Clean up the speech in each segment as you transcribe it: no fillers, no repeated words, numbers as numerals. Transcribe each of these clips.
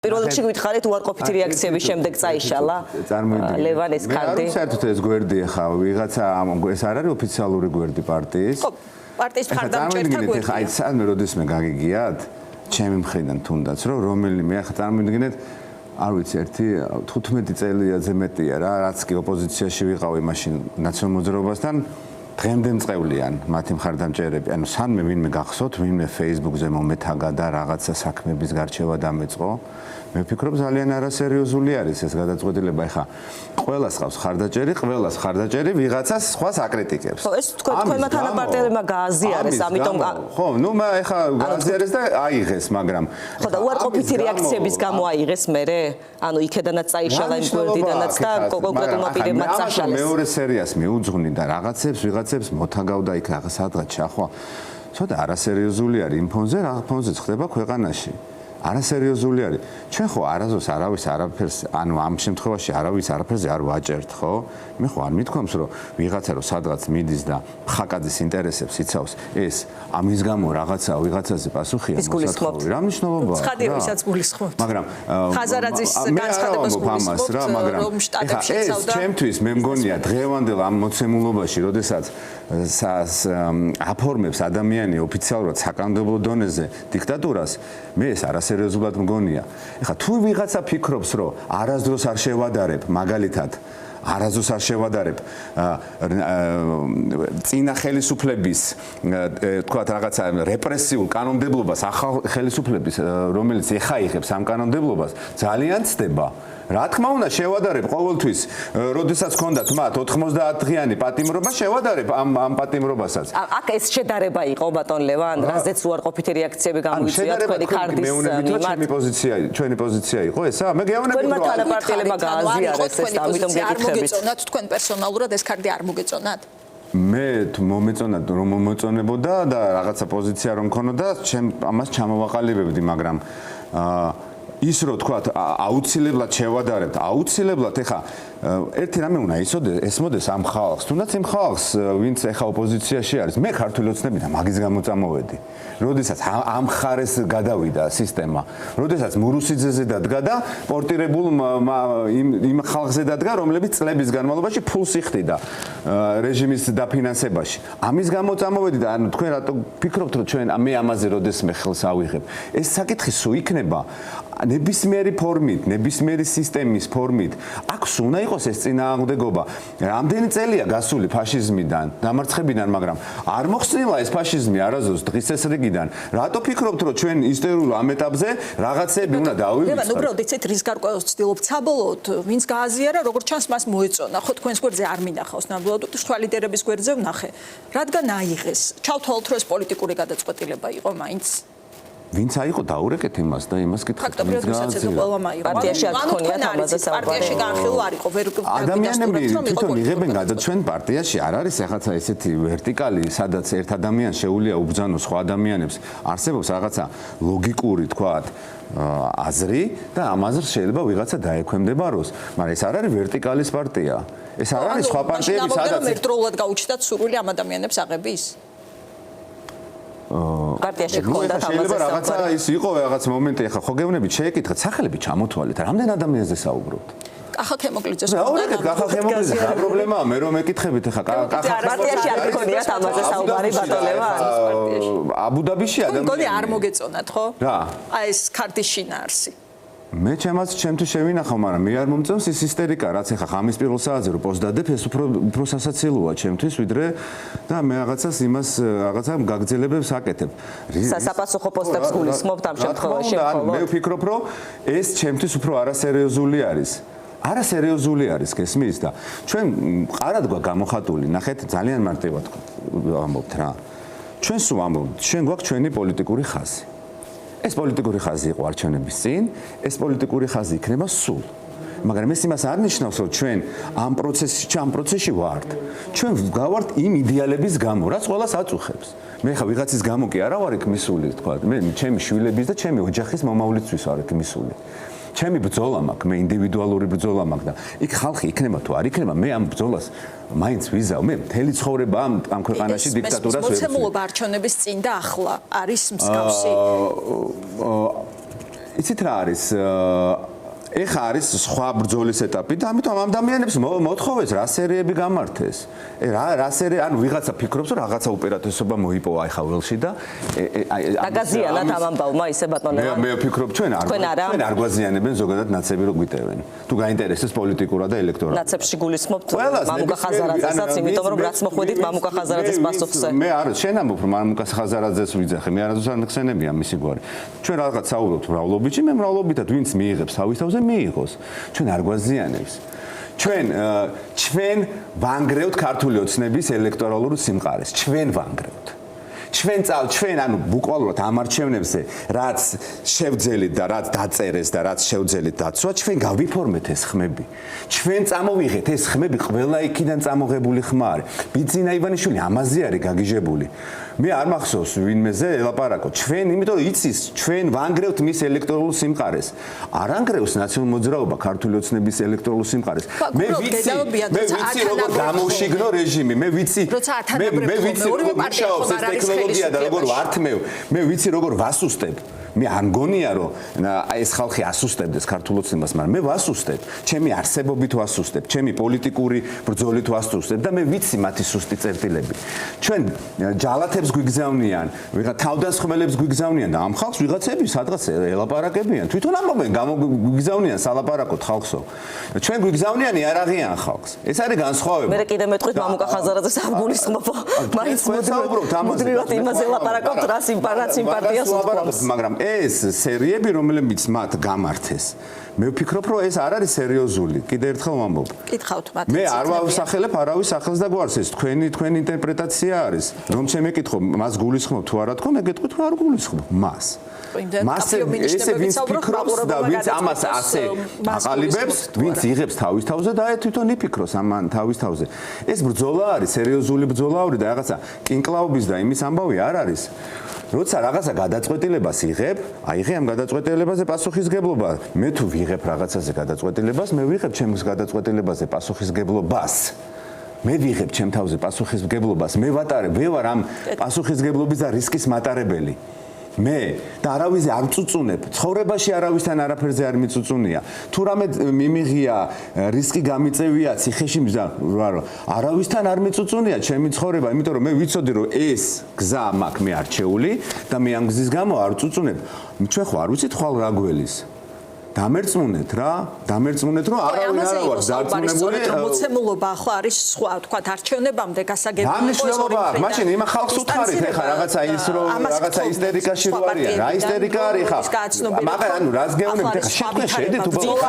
პირველ რიგში გითხარით უარყოფითი რეაქციების შემდეგ წაიშალა ლევანეს კანდი. საერთოდ ეს გვერდი ხა ვიღაცა ეს არ არის ოფიციალური გვერდი პარტიის. ხო, პარტიის მხარდამჭერთა გვერდი. აი სანამ როდესმე გაგიგიათ, ჩემი მხრიდან თუნდაც რომ რომელიმე ახლა წარმოვიდგინეთ არ ვიცი ერთი 15 წელიაზე მეტია რა, რაც კი ოპოზიციაში ვიყავი მაშინ ნაციონალურ მოძრაობასთან დღემდე მწყევლიან მათი მხარდამჭერები. ანუ სანმე ვინმე გახსოვთ, ვინმე Facebook-ზე მომეთაგა და რაღაცა საქმების გარჩევა დამეწყო. მე ვფიქრობ ძალიან არასერიოზული არის ეს გადაწყვეტილება. ეხა ყველას ყავს ხარდაჭერი, ყველას ხარდაჭერი ვიღაცას სხვას აკრიტიკებს. ხო, ეს თქვენმა თანაპარტიელებმა გააზიარეს, ამიტომ ხო, ნუ ეხა გააზიარეს და აიღეს, მაგრამ ხო და უარყოფითი რეაქციების გამო აიღეს მერე? ანუ იქედანაც წაიშალა იმ გვერდიდანაც და კონკრეტულმა პირებმა წაშალეს. მეორე სერიას მიუძღვნი და ვიღაცებს მოთაგავდა იქ სადღაც ჩახვა. ცოტა არასერიოზული არის იმ ფონზე, რა ფონზეც ხდება ქვეყანაში. არასერიოზული არის. ჩვენ ხო არასდროს არავის არაფერს, ანუ ამ შემთხვევაში არავის არაფერზე არ ვაჭერთ, ხო? მე ხო არ მithქვამს, რომ ვიღაცა რომ სადღაც მიდის და ხაკაძის ინტერესებს იცავს, ეს ამის გამო რაღაცა ვიღაცაზე პასუხია მოსათხოვი. რა მნიშვნელობა აქვს? ცხადია, ვისაც გულისხმობთ. მაგრამ ხაზარაძის განცხადებას გულისხმობთ, რომ შტატებში იცავდა. ჩემთვის მე მგონია დღევანდელ ამ მოცემულობაში, როდესაც აფორმებს ადამიანი ოფიციალურად საკანონმდებლო დონეზე დიქტატურას, მე ეს არასერიოზულად მგონია. ეხლა თუ ვიღაცა ფიქრობს, რომ არასდროს არ შევადარებ, მაგალითად არასდროს არ შევადარებ წინა ხელისუფლების თქვათ რაღაცა რეპრესიულ კანონმდებლობას ახალ ხელისუფლების რომელიც ეხაიღებს ამ კანონმდებლობას ძალიან ცდება. რა თქმა უნდა შევადარებ ყოველთვის, როდესაც ჰქონდათ მათ 90 დღიანი პატიმრობა, შევადარებ ამ პატიმრობასაც. აქ ეს შედარება იყო ბატონ ლევან, რაზეც უარყოფითი რეაქციები გამოიწვია თქვენი ქარდის მიმართ. ჩვენი პოზიცია იყო ესა? მე გეუბნები რომ თანაპარტიელებმა გააზიარეს ეს, ამიტომ გეკითხებით. თქვენ პერსონალურად ეს ქარდი არ მოგეწონათ? მე თუ მომეწონათ რომ მომეწონებოდა და რაღაცა პოზიცია რომ მქონოდა, ამას ჩამოვაყალიბებდი, მაგრამ ის რო თქვათ აუცილებლად შევადარებთ, აუცილებლად ეხა ერთი რამე უნდა ესმოდეს ამ ხალხს, თუნდაც იმ ხალხს, ვინც ეხა ოპოზიციაში არის. მე ქართული ოცნებიდან მაგის გამო წამოვედი. როდესაც ამ ხარეს გადავიდა სისტემა, როდესაც მურუსიძეზე დადგა და პორტირებულ იმ ხალხზე დადგა, რომლებიც წლების განმავლობაში ფულს იხდიდა რეჟიმის დაფინანსებაში. ამის გამო წამოვედი და ანუ თქვენ რატო ფიქრობთ, რომ ჩვენ მე ამაზე როდესმე ხელს ავიღებ? ეს საკითხი სულ იქნება ნებისმიერი ფორმით, ნებისმიერი სისტემის ფორმით. აქ უნდა იყოს ეს წინააღმდეგობა. რამდენი წელია გასული ფაშიზმიდან, დამარცხებიდან, მაგრამ არ მოხსნილა ეს ფაშიზმი არასდროს დღის წესრიგიდან. რატო ფიქრობთ, რომ ჩვენ ისტორიულ ამ ეტაპზე რაღაცები უნდა დავივიწყოთ? ლევან, უბრალოდ იცით რის გარკვევას ვცდილობთ საბოლოოდ, ვინც გააზიარა, როგორც ჩანს მას მოეწონა. ხო თქვენს გვერდზე არ მინახავს ნამდვილად, შთვა ლიდერების გვერდზე ვნახე. რადგან აიღეს? ჩავთვალოთ, რომ ეს პოლიტიკური გადაწყვეტილება იყო მაინც. ვინც აიყო დაურეკეთ იმას და იმას კითხეთ. ფაქტობრივად ვისაც ეს ყველამ აიღო. პარტიაში არ ქონიათ ამაზე საუბარი. პარტიაში განხილვა არ იყო, ვერ ადამიანები თვითონ იღებენ გადაცვენ პარტიაში არ არის ახაცა ესეთი ვერტიკალი, სადაც ერთ ადამიანს შეუძლია უბრძანოს სხვა ადამიანებს. არსებობს რაღაცა ლოგიკური, თქვათ, აზრი და ამ აზრს შეიძლება ვიღაცა დაექვემდებაროს, მაგრამ ეს არ არის ვერტიკალის პარტია. ეს არ არის სხვა პარტიები, სადაც ერთდროულად გაუჩნდათ სურვილი ამ ადამიანებს აღების. პარტიაში გქონდა შეიძლება რაღაცა ის იყო რაღაც მომენტი, ახლა ხო გეუბნებით, შეეკითხეთ, სახელები ჩამოთვალეთ, რამდენ ადამიანზე საუბრობთ? კახა ხემოკლიძეს დაურეკეთ კახა ხემოკლიძე, რა პრობლემაა? მე რომ ეკითხებით, ახლა კახა პარტიაში არ გქონიათ ამაზე საუბარი ბატონ ლევან? აბუდაბიში ადამიანი. მგონი არ მოგეწონათ, ხო? რა? აი ეს ქარდის შინაარსი. მე ჩემთვის შევინახავ, მაგრამ მე არ მომწონს ის ისტერიკა, რაც ახლა ხამის პირველ საათზე რო პოსტ დადებ, ეს უფრო სასაცილოა ჩემთვის, ვიდრე და მე რაღაცას იმას რაღაცა გაგრძელებებს აკეთებ. სასაპასუხო პოსტებს გულისხმობთ ამ შემთხვევაში მხოლოდ? მე ვფიქრობ, რომ ეს ჩემთვის უფრო არასერიოზული არის. არასერიოზული არის, გესმის და ჩვენ ყარად გამოხატული, ნახეთ, ძალიან მარტივად ვამბობთ რა. ჩვენ სულ ვამბობთ, ჩვენ გვაქვს ჩვენი პოლიტიკური ხაზი. ეს პოლიტიკური ხაზი იყო არჩევნების წინ, ეს პოლიტიკური ხაზი იქნება სულ. მაგრამ ეს იმას არ ნიშნავს, რომ ჩვენ ამ პროცესში ვართ. ჩვენ გავართ იმ იდეალების გამო, რაც ყველას აწუხებს. მე ხა ვიღაცის გამო კი არა ვარ იქ მისული, თქვა. მე ჩემი შვილების და ჩემი ოჯახის მომავლისთვის ვარ იქ მისული. ჩემი ბრძოლა მაქვს, მე ინდივიდუალური ბრძოლა მაქვს და იქ ხალხი იქნება თუ არ იქნება, მე ამ ბრძოლას მაინც ვიზავ. მე მთელი ცხოვრება ამ ქვეყანაში დიქტატურას ვერ ვცვლი. მოცემულობა არჩევნების წინ და ახლა არის მსგავსი. იცით რა არის ეხა არის სხვა ბრძოლის ეტაპი და ამიტომ ამ ადამიანებს მოთხოვეს რა სერიები გამართეს. რა სერი ანუ ვიღაცა ფიქრობს რომ რაღაცა უპირატესობა მოიპოვა ეხა ველში და დაგაზიანათ ამ ამბავმა ისე ბატონო. მე ვფიქრობ ჩვენ არ გვაზიანებენ ზოგადად ნაცები რო გვიტევენ. თუ გაინტერესებს პოლიტიკურად და ელექტორალურად. ნაცებში გულისხმობთ მამუკა ხაზარაძესაც, იმიტომ რომ რაც მოხვედით მამუკა ხაზარაძეს პასუხზე. მე არ შენ ამბობ რომ მამუკა ხაზარაძეს ვიძახე, მე არასდროს არ მეხსენებია მისი გვარი. ჩვენ რაღაც საუბრობთ მრავლობითში, მე მრავლობითად ვინც მიიღებს თავის თავზე მიიღოს. ჩვენ არ გვაზიანებს. ჩვენ ვანგრევთ ქართული ოცნების ელექტორალურ სიმყარეს. ჩვენ ვანგრევთ. ჩვენ ანუ ბუკვალურად ამ არჩევნებზე რაც შევძელით და რაც დაწერეს და რაც შევძელით დაცვა, ჩვენ გავიფორმეთ ეს ხმები. ჩვენ წამოვიღეთ ეს ხმები ყველა იქიდან წამოღებული ხმა არის. ბიძინა ივანიშვილი ამაზე არის გაგიჟებული. მე არ მახსოვს ვინმეზე ელაპარაკო. ჩვენ, იმიტომ რომ იცის, ჩვენ ვანგრევთ მის ელექტორალურ სიმყარეს. არ ანგრევს ნაციონალურ მოძრაობა ქართული ოცნების ელექტორალურ სიმყარეს. მე ვიცი როგორ გამოვშიგნო რეჟიმი. მე ვიცი როგორ მუშაობს ეს ტექნოლოგია და როგორ ვართმევ. მე ვიცი როგორ ვასუსტებ. მე არ მგონია რომ ეს ხალხი ასუსტებდეს ქართულ ოცნებას, მაგრამ მე ვასუსტებ. ჩემი არსებობით ვასუსტებ, ჩემი პოლიტიკური ბრძოლით ვასუსტებ და მე ვიცი მათი სუსტი წერტილები. ჩვენ ჯალათებს გვიგზავნიან, ვიღა თავდასხმელებს გვიგზავნიან და ამ ხალხს ვიღაცები სადღაც ელაპარაკებიან. თვითონ ამბობენ, გვიგზავნიან სალაპარაკოთ ხალხსო. ჩვენ გვიგზავნიანი არ აღიან ხალხს. ეს არის განსხვავება. მე კიდე მეტყვით მამუკა ხაზარაძეს არ გულისხმობ. მაინც მუდმივად იმაზე ელაპარაკობთ, რა სიმპათიას უხმობს. მაგრამ ეს სერიები, რომლებიც მათ გამართეს, მე ვფიქრობ, რომ ეს არ არის სერიოზული. კიდე ერთხელ ვამბობ. კითხავთ მათ. მე არ ვასახელებ არავის სახელს და გვარს, ეს თქვენი ინტერპრეტაცია არის. რომ შემეკითხო, მას გულისხმობ თუ არა თქო, მე გეტყვით, რომ არ გულისხმობ მას. ესე ვინც ფიქრობს და ვინც ამას ასე აყალიბებს, ვინც იღებს თავის თავზე და თვითონ იფიქროს ამან თავის თავზე. ეს ბრძოლა არის, სერიოზული ბრძოლა არის და რაღაცა კინკლაობის და იმის ამბავი არ არის. როცა რაღაცა გადაწყვეტილებას იღებ, აიღე ამ გადაწყვეტილებაზე პასუხისგებლობა. მე თუ ვიღებ რაღაცაზე გადაწყვეტილებას, მე ვიღებ ჩემს გადაწყვეტილებაზე პასუხისგებლობას. მე ვიღებ ჩემ თავზე პასუხისგებლობას. მე ვატარებ, მე ვარ ამ პასუხისგებლობის და რისკის მატარებელი. მე და არავის არ წუწუნებ. ცხოვრებაში არავისთან არაფერზე არ მიწუწუნია. თუ რამე მიმიღია, რისკი გამიწევია ციხეში მზარო. არავისთან არ მიწუწუნია ჩემი ცხოვრება, იმიტომ რომ მე ვიცოდი რომ ეს გზა მაქვს მე არჩეული და მე ამ გზის გამო არ წუწუნებ. ჩვენ ხო არ ვიცით ხვალ რა გველის. დამერწმუნეთ რა, რომ არავინ არ ვარ დარწმუნებული. მოცემულობა ახლა არის სხვა, თქვათ არჩევნებამდე გასაგებია. დამნიშნულობა, მაშინ იმ ხალხს უთხარით ეხა რაღაცა ის რომ რაღაცა ისტერიკაში რო არიან. რა ისტერიკა არის ხა? მაგრამ ანუ რას გეუბნებით ეხა შექმნე შედით უბრალოდ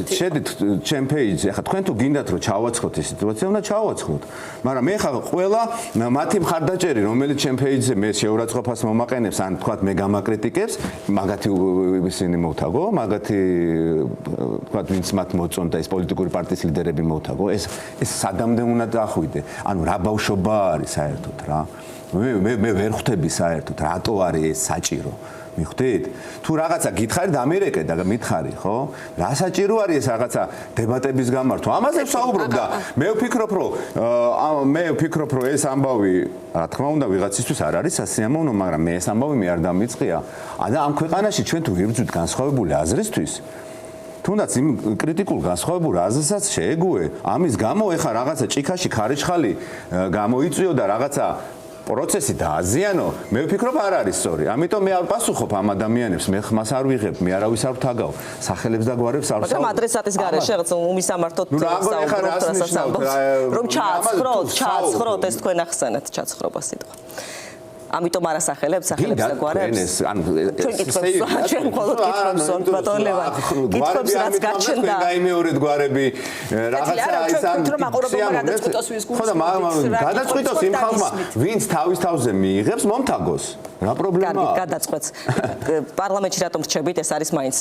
შედით ჩემ პეიჯზე. ეხა თქვენ თუ გინდათ რომ ჩავაცხოთ ეს სიტუაცია, უნდა ჩავაცხოთ. მაგრამ მე ხა ყველა მათი მხარდაჭერი, რომელიც ჩემ პეიჯზე მე შეურაცხყოფას მომაყენებს, ან თქვათ მე გამაკრიტიკებს, მაგათი ისინი მოვთაგო, მაგათი თქვა ვინც მათ მოწონდა ეს პოლიტიკური პარტიის ლიდერები მოვთაგო, ეს სადამდე უნდა დაახვიდე. ანუ რა ბავშვობა არის საერთოდ რა. მე ვერ ხვდები საერთოდ რატო არის ეს საჭირო. მიხვდით? თუ რაღაცა გითხარი დამირეკე და მითხარი, ხო? რა საჭირო არის ეს რაღაცა დებატების გამართვა? ამაზე ვსაუბრობ და მე ვფიქრობ, რომ ეს ამბავი, რა თქმა უნდა, ვიღაცისთვის არ არის სასიამოვნო, მაგრამ მე ეს ამბავი მე არ დამიწყია. და ამ ქვეყანაში ჩვენ თუ ვიბრძვით განსხვავებული აზრისთვის, თუნდაც იმ კრიტიკულ განსხვავებულ აზრსაც შეეგუე. ამის გამო ეხა რაღაცა ჭიქაში ქარიშხალი გამოიწვიო და რაღაცა პროცესი დააზიანო, მე ვფიქრობ არ არის სწორი. ამიტომ მე არ პასუხობ ამ ადამიანებს, მე ხმას არ ვიღებ, მე არავის არ ვთაგავ, სახელებს და გვარებს არ ვსაუბრობ. მაგრამ ადრესატის გარეშე რაღაც უმისამართოდ საუბრობთ, რასაც ამბობთ, რომ ჩააცხროთ ეს თქვენ ახსენეთ ჩაცხრობა სიტყვა. ამიტომ არ ასახელებ სახელებს და გვარებს. ანუ ჩვენ მხოლოდ კითხავს ბატონ ლევან. კითხავს რაც გაჩნდა. გაიმეორეთ გვარები რაღაცა ის ამ გადაწყვიტოს იმ ხალხმა, ვინც თავის თავზე მიიღებს, მომთაგოს. რა პრობლემაა? გადაწყვეტს. პარლამენტში რატომ რჩებით, ეს არის მაინც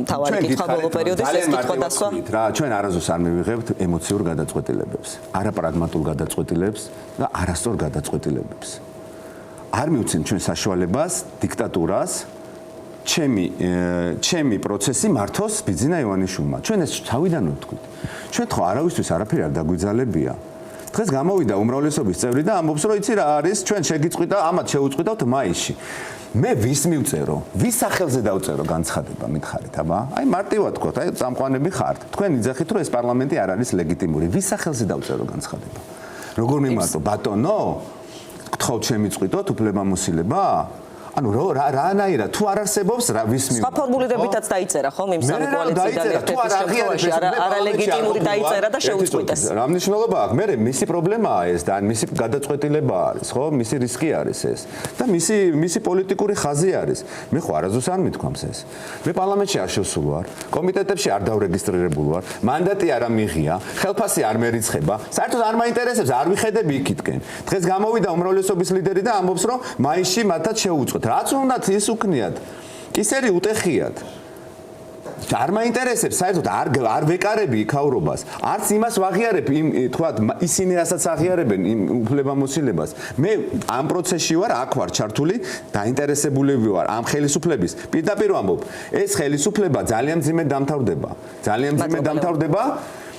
მთავარი კითხვა ბოლო პერიოდის, ეს კითხვა დასვა. რა, ჩვენ არასდროს არ მივიღებთ ემოციურ გადაწყვეტილებებს, არაპრაგმატულ გადაწყვეტილებებს და არასწორ გადაწყვეტილებებს. არ მივცემ ჩვენ საშუალებას დიქტატურას ჩემი პროცესი მართოს ბიძინა ივანიშვილმა. ჩვენ ეს თავიდან ვთქვით. ჩვენ ხო არავისთვის არაფერი არ დაგვიძალებია. დღეს გამოვიდა უმრავლესობის წევრი და ამბობს, რომ იცი რა არის, ჩვენ შეგიწყვიტა, ამათ შეუწყვიტავთ მაისში. მე ვის მივწერო? ვის სახელზე დავწერო განცხადება მითხარით, აბა? აი მარტივად თქვათ, აი წამყვანები ხართ. თქვენ იძახით, რომ ეს პარლამენტი არ არის ლეგიტიმური. ვის სახელზე დავწერო განცხადება? როგორ მიმართო? ბატონო? გთხოვთ შემიწყვიტოთ უფლებამოსილება? ანუ რანაირად თუ არ არსებობს რა ვის მივმა. სხვა ფორმულირებითაც დაიწერა ხომ იმ სამი კოალიციიდან ერთ-ერთი შემთხვევაში არალეგიტიმური დაიწერა და შეუწყვიტეს. რა მნიშვნელობა აქვს? მე მისი პრობლემაა ეს და მისი გადაწყვეტილება არის, ხო? მისი რისკი არის ეს. და მისი პოლიტიკური ხაზი არის. მე ხო არასდროს არ მithქვამს ეს. მე პარლამენტში არ შევსულ ვარ, კომიტეტებში არ დავრეგისტრირებულ ვარ, მანდატი არ ამიღია, ხელფასი არ მერიცხება. საერთოდ არ მაინტერესებს, არ ვიხედები იქითკენ. დღეს გამოვიდა უმრავლესობის ლიდერი და ამბობს, რომ მაისში მათაც შეუწყვეტ. რაც უნდათ ის უკნიათ. ისერი უტეხიათ. არ მაინტერესებს საერთოდ არ ვეკარები იქაურობას. არც იმას ვაღიარებ იმ თქვათ ისინი რასაც აღიარებენ იმ უფლებამოსილებას. მე ამ პროცესში ვარ, აქ ვარ ჩართული, დაინტერესებულები ვარ ამ ხელისუფლების. პირდაპირ ვამბობ, ეს ხელისუფლება ძალიან მძიმედ დამთავრდება. ძალიან მძიმედ დამთავრდება.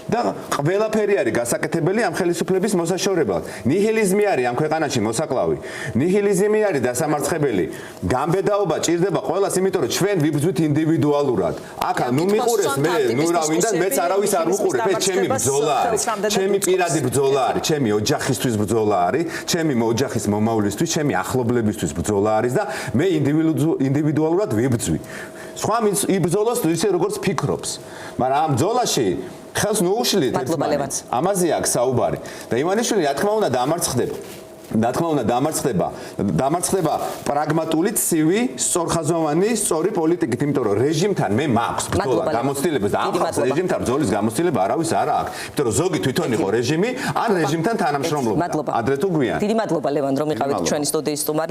და ყველაფერი არის გასაკეთებელი ამ ხელისუფლების მოსაშორებლად. ნიჰილიზმი არის ამ ქვეყანაში მოსაკლავი. ნიჰილიზმი არის დასამარცხებელი. გამბედაობა ჭირდება ყველას, იმიტომ რომ ჩვენ ვიბრძვით ინდივიდუალურად. აქა ნუ მიყურეს მე, ნუ რა ვინდა მეც არავის არ უყურებ, ეს ჩემი ბრძოლა არის. ჩემი პირადი ბრძოლა არის, ჩემი ოჯახისთვის ბრძოლა არის, ჩემი ოჯახის მომავლისთვის, ჩემი ახლობლებისთვის ბრძოლა არის და მე ინდივიდუალურად ვიბრძვი. სხვა იბრძოლოს ისე როგორც ფიქრობს. მაგრამ ამ ბრძოლაში ხელს ნუუშლით ერთმანეთს. ამაზე აქვს საუბარი. და ივანიშვილი რა თქმა უნდა დამარცხდება პრაგმატული, ცივი, სწორხაზოვანი, სწორი პოლიტიკით, იმიტომ რომ რეჟიმთან მე მაქვს ბრძოლა გამოცდილებას და ამ რეჟიმთან ბრძოლის გამოცდილება არავის არ აქვს. იმიტომ რომ ზოგი თვითონ იყო რეჟიმი, ან რეჟიმთან თანამშრომლობდა. ადრე თუ გვიან. დიდი მადლობა ლევან რომ იყავით ჩვენი სტუდიის სტუმარი.